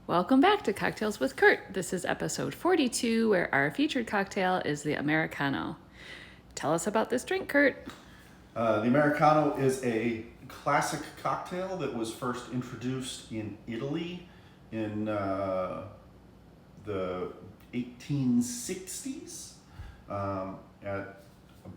Welcome back to Cocktails with Kurt. This is episode 42, where our featured cocktail is the Americano. Tell us about this drink, Kurt. The Americano is a classic cocktail that was first introduced in Italy in the 1860s at a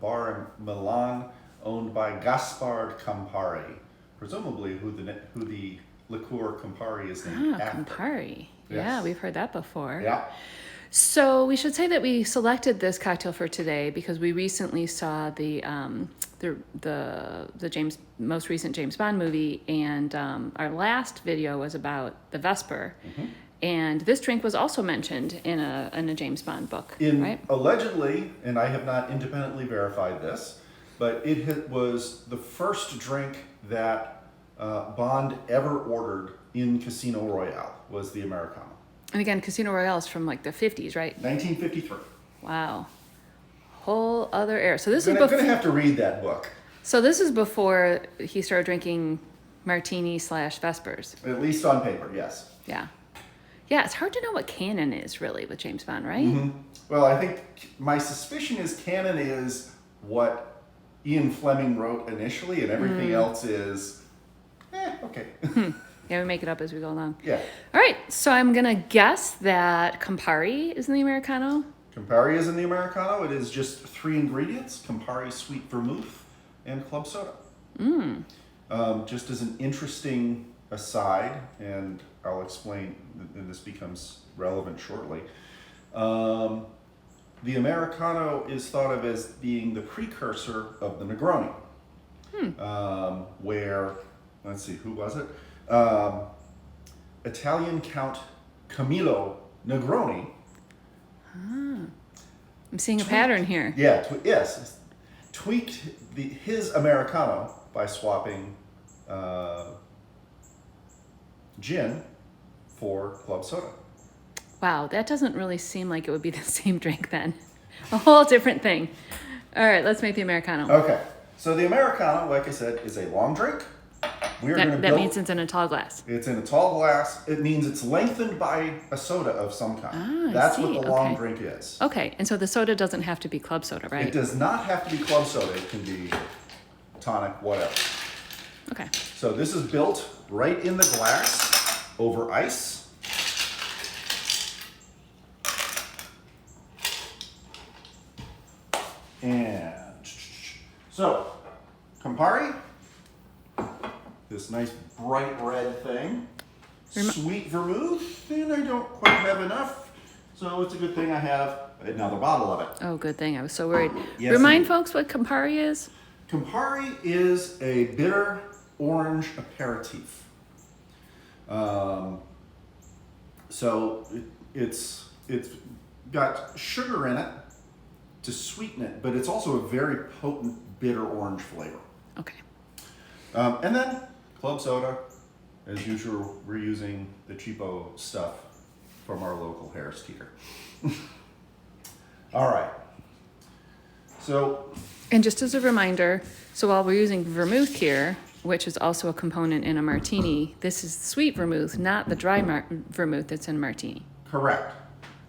bar in Milan owned by Gaspard Campari, presumably who the liqueur Campari is named after. Campari. Yes. Yeah, we've heard that before. Yeah. So we should say that we selected this cocktail for today because we recently saw the most recent James Bond movie, and our last video was about the Vesper. Mm-hmm. And this drink was also mentioned in a James Bond book, right? Allegedly, and I have not independently verified this, but it was the first drink that Bond ever ordered in Casino Royale was the Americano. And again, Casino Royale is from like the 50s, right? 1953. Wow. Whole other era. So this is before. I'm going to have to read that book. So this is before he started drinking martini/Vespers. At least on paper, yes. Yeah. Yeah, it's hard to know what canon is really with James Bond, right? Mm-hmm. Well, I think my suspicion is canon is what Ian Fleming wrote initially, and everything else is, okay. Yeah, we make it up as we go along. Yeah. All right, so I'm going to guess that Campari is in the Americano. Campari is in the Americano. It is just 3 ingredients: Campari sweet vermouth and club soda. Just as an interesting aside, and I'll explain, and this becomes relevant shortly. The Americano is thought of as being the precursor of the Negroni. Where, let's see, who was it? Italian Count Camillo Negroni. I'm seeing a pattern here. Yeah, yes. Tweaked his Americano by swapping gin for club soda. Wow, that doesn't really seem like it would be the same drink then. A whole different thing. All right, let's make the Americano. Okay, so the Americano, like I said, is a long drink. That means it's in a tall glass. It's in a tall glass. It means it's lengthened by a soda of some kind. That's what the long drink is. Okay, and so the soda doesn't have to be club soda, right? It does not have to be club soda. It can be tonic, whatever. Okay. So this is built right in the glass over ice. And so, Campari, this nice bright red thing. Sweet vermouth, and I don't quite have enough, so it's a good thing I have another bottle of it. Oh, good thing. I was so worried. Yes, Remind folks what Campari is. Campari is a bitter orange aperitif. So it's got sugar in it to sweeten it, but it's also a very potent bitter orange flavor. Okay. And then club soda. As usual, we're using the cheapo stuff from our local Harris Teeter. All right. So. And just as a reminder, so while we're using vermouth here, which is also a component in a martini, this is sweet vermouth, not the dry vermouth that's in martini. Correct.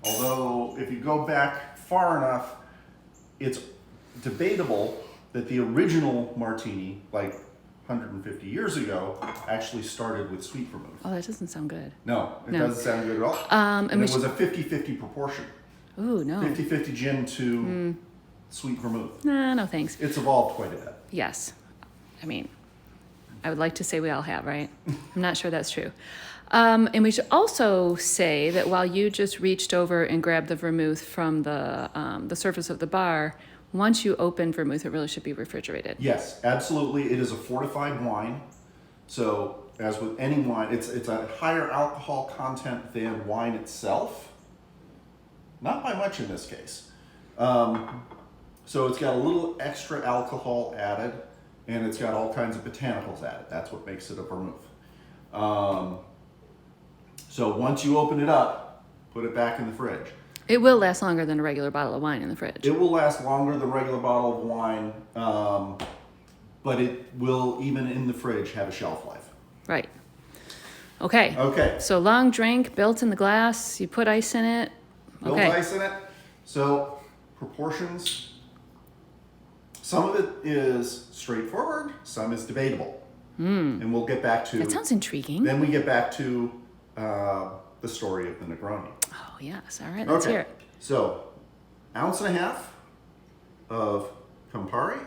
Although, if you go back far enough, it's debatable that the original martini, like 150 years ago, actually started with sweet vermouth. Oh, that doesn't sound good. No, it doesn't sound good at all. And it was a 50-50 proportion. Ooh, no. 50-50 gin to sweet vermouth. Nah, no thanks. It's evolved quite a bit. Yes. I mean, I would like to say we all have, right? I'm not sure that's true. And we should also say that while you just reached over and grabbed the vermouth from the surface of the bar, once you open vermouth, it really should be refrigerated. Yes, absolutely. It is a fortified wine. So, as with any wine, it's a higher alcohol content than wine itself. Not by much in this case. So it's got a little extra alcohol added, and it's got all kinds of botanicals added. That's what makes it a vermouth. So once you open it up, put it back in the fridge. It will last longer than a regular bottle of wine in the fridge. It will last longer than a regular bottle of wine, but it will, even in the fridge, have a shelf life. Right. Okay. Okay. So long drink, built in the glass. You put ice in it. Built Okay. ice in it. So proportions. Some of it is straightforward. Some is debatable. And we'll get back to. That sounds intriguing. Then we get back to the story of the Negroni. Oh yes. All right. Let's hear it. So, 1.5 ounces of Campari.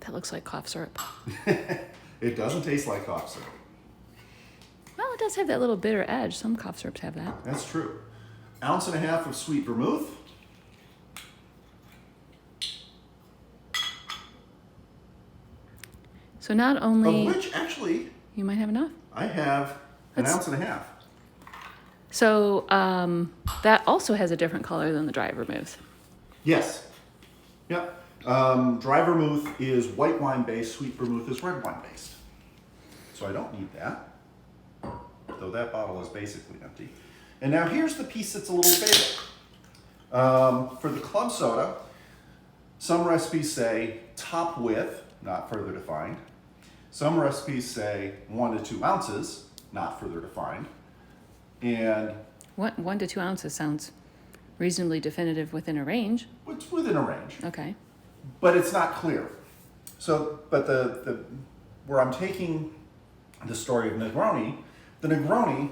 That looks like cough syrup. It doesn't taste like cough syrup. Well, it does have that little bitter edge. Some cough syrups have that. That's true. 1.5 ounces of sweet vermouth. So not only Of which, actually, you might have enough. I have an 1.5 ounces. So that also has a different color than the dry vermouth. Yes. Yep. Dry vermouth is white wine based, sweet vermouth is red wine based. So I don't need that. Though that bottle is basically empty. And now here's the piece that's a little bigger. For the club soda, some recipes say top width, not further defined. Some recipes say 1 to 2 ounces, not further defined. And 1 to 2 ounces sounds reasonably definitive within a range. it's within a range, Okay. but it's not clear. So, but the where I'm taking the story of Negroni, the Negroni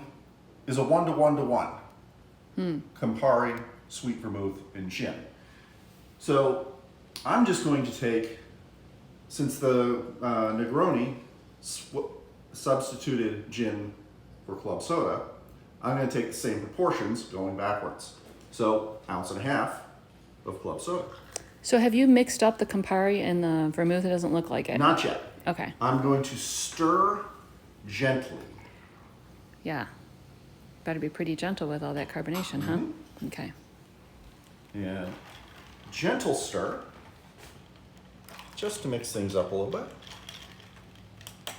is a 1 to 1 to 1. Campari, sweet vermouth, and gin. So I'm just going to take, since the Negroni substituted gin for club soda, I'm going to take the same proportions going backwards. So 1.5 ounces of club soda. So have you mixed up the Campari and the vermouth? It doesn't look like it. Not yet. Okay. I'm going to stir gently. Yeah. Better be pretty gentle with all that carbonation, huh? Okay. And gentle stir, just to mix things up a little bit.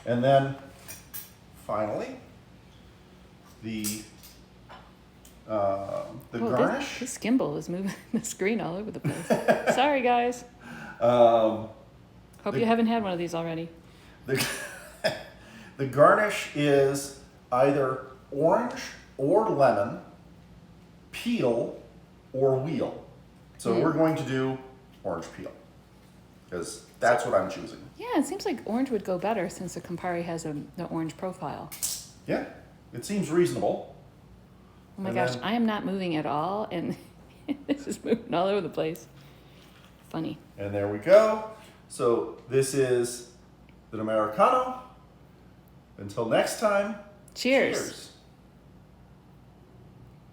And then finally, the Whoa, garnish. This gimbal is moving the screen all over the place. Sorry, guys. Um, Hope you haven't had one of these already. the, the garnish is either orange or lemon, peel or wheel. So we're going to do orange peel because that's what I'm choosing. Yeah, it seems like orange would go better since the Campari has the orange profile. Yeah, it seems reasonable. Oh my And gosh, then- I am not moving at all, and this is moving all over the place. Funny. And there we go. So this is an Americano. Until next time, Cheers. cheers.